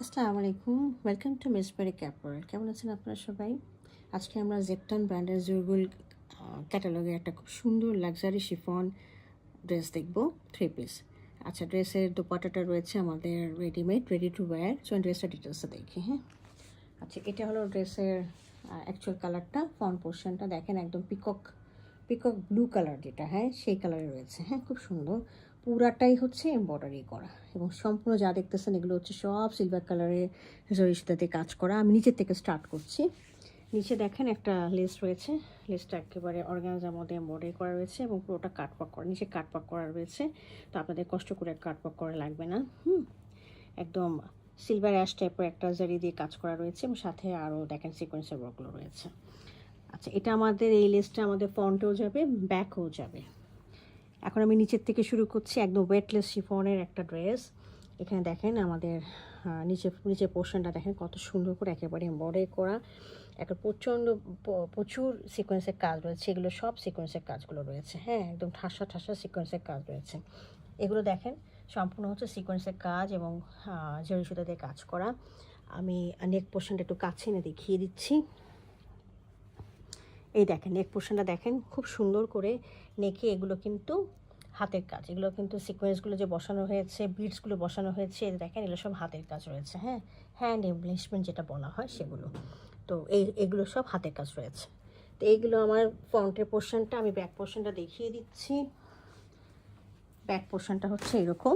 আসসালামু আলাইকুম, welcome to মিসবারি ক্যাপওয়ার্ল্ড। কেমন আছেন আপনারা সবাই? আজকে আমরা জেপটন ব্র্যান্ডের জুরগুল ক্যাটালগে একটা খুব সুন্দর লাক্সারি শিফন ড্রেস দেখব, 3 পিস। আচ্ছা, ড্রেসের দোপাট্টাটা রয়েছে আমাদের readymade, ready to wire. So ড্রেসটা ডিটেলসটা দেখি। হ্যাঁ, আচ্ছা, এটা হলো ড্রেসের অ্যাকচুয়াল কালারটা। ফ্রন্ট পোর্শনটা দেখেন, একদম পিকক পিকক ব্লু কালার যেটা, হ্যাঁ সেই কালারে রয়েছে। হ্যাঁ, খুব সুন্দর। পুরাটাই হচ্ছে এমব্রয়ডারি করা, এবং সম্পূর্ণ যা দেখতেছেন এগুলো হচ্ছে সব সিলভার কালারের জরি সুতাতে কাজ করা। আমি নিচের থেকে স্টার্ট করছি। নিচে দেখেন একটা লেস রয়েছে। লেসটা একেবারে অর্গানজার মধ্যে এমব্রয়ডারি করা রয়েছে এবং পুরোটা কাটওয়ার্ক করা, নিচে কাটওয়ার্ক করা রয়েছে। তো আপনাদের কষ্ট করে কাটওয়ার্ক করা লাগবে না। একদম সিলভার অ্যাশ টাইপের একটা জারি দিয়ে কাজ করা রয়েছে, এবং সাথে আরও দেখেন সিকোয়েন্সের ওয়ার্কগুলো রয়েছে। আচ্ছা, এটা আমাদের এই লেসটা আমাদের ফ্রন্টেও যাবে, ব্যাকও যাবে। এখন আমি নিচের থেকে শুরু করছি। একদম ওয়েটলেস শিফনের একটা ড্রেস। এখানে দেখেন আমাদের নিচের পোর্শনটা দেখেন কত সুন্দর করে একেবারে এমব্রয়ডারি করা। একটা প্রচুর সিকোয়েন্সের কাজ রয়েছে। এগুলো সব সিকোয়েন্সের কাজগুলো রয়েছে। হ্যাঁ, একদম ঠাসা ঠাসা সিকোয়েন্সের কাজ রয়েছে। এগুলো দেখেন সম্পূর্ণ হচ্ছে সিকোয়েন্সের কাজ এবং জরি সুতা দিয়ে কাজ করা। আমি নেক পোর্শনটা একটু কাছে এনে দেখিয়ে দিচ্ছি। এই দেখেন নেক পোর্শনটা দেখেন খুব সুন্দর করে নেকে এগুলো কিন্তু হাতের কাজ। এগুলো কিন্তু সিকোয়েন্সগুলো যে বসানো হয়েছে, বিডসগুলো বসানো হয়েছে, দেখেন এগুলো সব হাতের কাজ রয়েছে। হ্যাঁ, হ্যান্ড এমব্লিশমেন্ট যেটা বলা হয় সেগুলো। তো এগুলো সব হাতের কাজ রয়েছে। তো এইগুলো আমার ফ্রন্টের পোর্শনটা। আমি ব্যাক পোর্শনটা দেখিয়ে দিচ্ছি। ব্যাক পোর্শনটা হচ্ছে এরকম,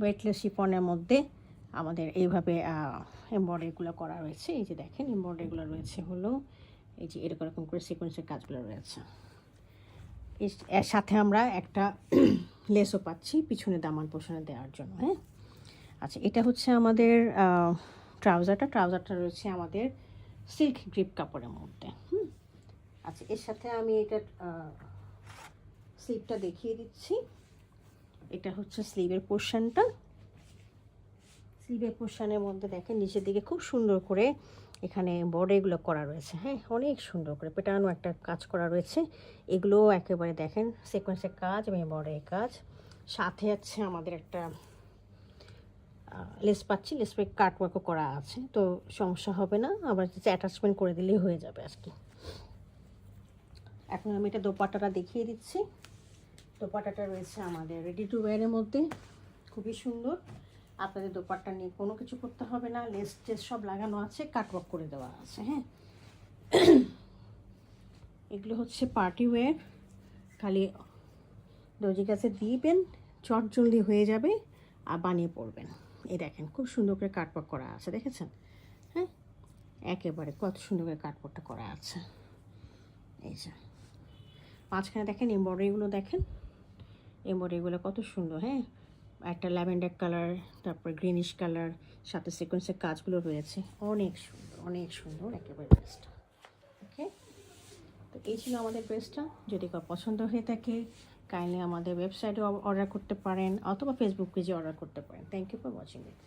ওয়েটলেস শিফনের মধ্যে আমাদের এইভাবে এমব্রয়ডারিগুলো করা রয়েছে। এই যে দেখেন এমব্রয়ডারিগুলো রয়েছে হলো এই যে এরকম করে সিকোয়েন্সের কাজগুলো রয়েছে। এর সাথে আমরা একটা লেসও পাচ্ছি পিছনে দামান পোষণে দেওয়ার জন্য। হ্যাঁ, আচ্ছা, এটা হচ্ছে আমাদের ট্রাউজারটা রয়েছে আমাদের সিল্ক গ্রিপ কাপড়ের মধ্যে। আচ্ছা, এর সাথে আমি এটা স্লিভটা দেখিয়ে দিচ্ছি। এটা হচ্ছে স্লিভের পোর্শনটা। স্লিভের পোর্শনের মধ্যে দেখেন নিচের দিকে খুব সুন্দর করে এখানে বর্ডারগুলো করা রয়েছে। হ্যাঁ, অনেক সুন্দর করে পেটানো একটা কাজ করা রয়েছে। এগুলো একেবারে দেখেন সিকোয়েন্সের কাজ এবং বর্ডারের কাজ। সাথে আছে আমাদের একটা লেস পাচ্ছি, লেস পে কাটওয়ার্কও করা আছে, তো সমস্যা হবে না। আবার অ্যাটাচমেন্ট করে দিলেই হয়ে যাবে আর কি। এখন আমি এটা দোপাট্টাটা দেখিয়ে দিচ্ছি। দোপাট্টাটা রয়েছে আমাদের রেডি টু ওয়্যারের মধ্যে, খুবই সুন্দর। আপনাদের দোপাট্টা নিয়ে কোনো কিছু করতে হবে না, লেস টেস সব লাগানো আছে, কাটওয়ার্ক করে দেওয়া আছে। হ্যাঁ, এগুলো হচ্ছে পার্টি ওয়্যার। খালি দর্জি কাছে দিবেন, চট জলদি হয়ে যাবে আর বানিয়ে পড়বেন। এই দেখেন খুব সুন্দর করে কাটওয়ার্ক করা আছে, দেখেছেন? হ্যাঁ, একেবারে কত সুন্দর করে কাটওয়ার্কটা করা আছে। এই যে মাঝখানে দেখেন এমব্রয়ডারিগুলো, দেখেন এমব্রয়ডারিগুলো কত সুন্দর। হ্যাঁ, একটা ল্যাভেন্ডার কালার, তারপর গ্রিনিশ কালার, সাথে সিকোয়েন্সের কাজগুলো রয়েছে। অনেক সুন্দর, অনেক সুন্দর একেবারে ড্রেসটা। ওকে, তো এই ছিল আমাদের ড্রেসটা। যদি কারো পছন্দ হয়ে থাকে কাইন্ডলি আমাদের ওয়েবসাইটে অর্ডার করতে পারেন, অথবা ফেসবুক পেজে অর্ডার করতে পারেন। Thank you for watching it.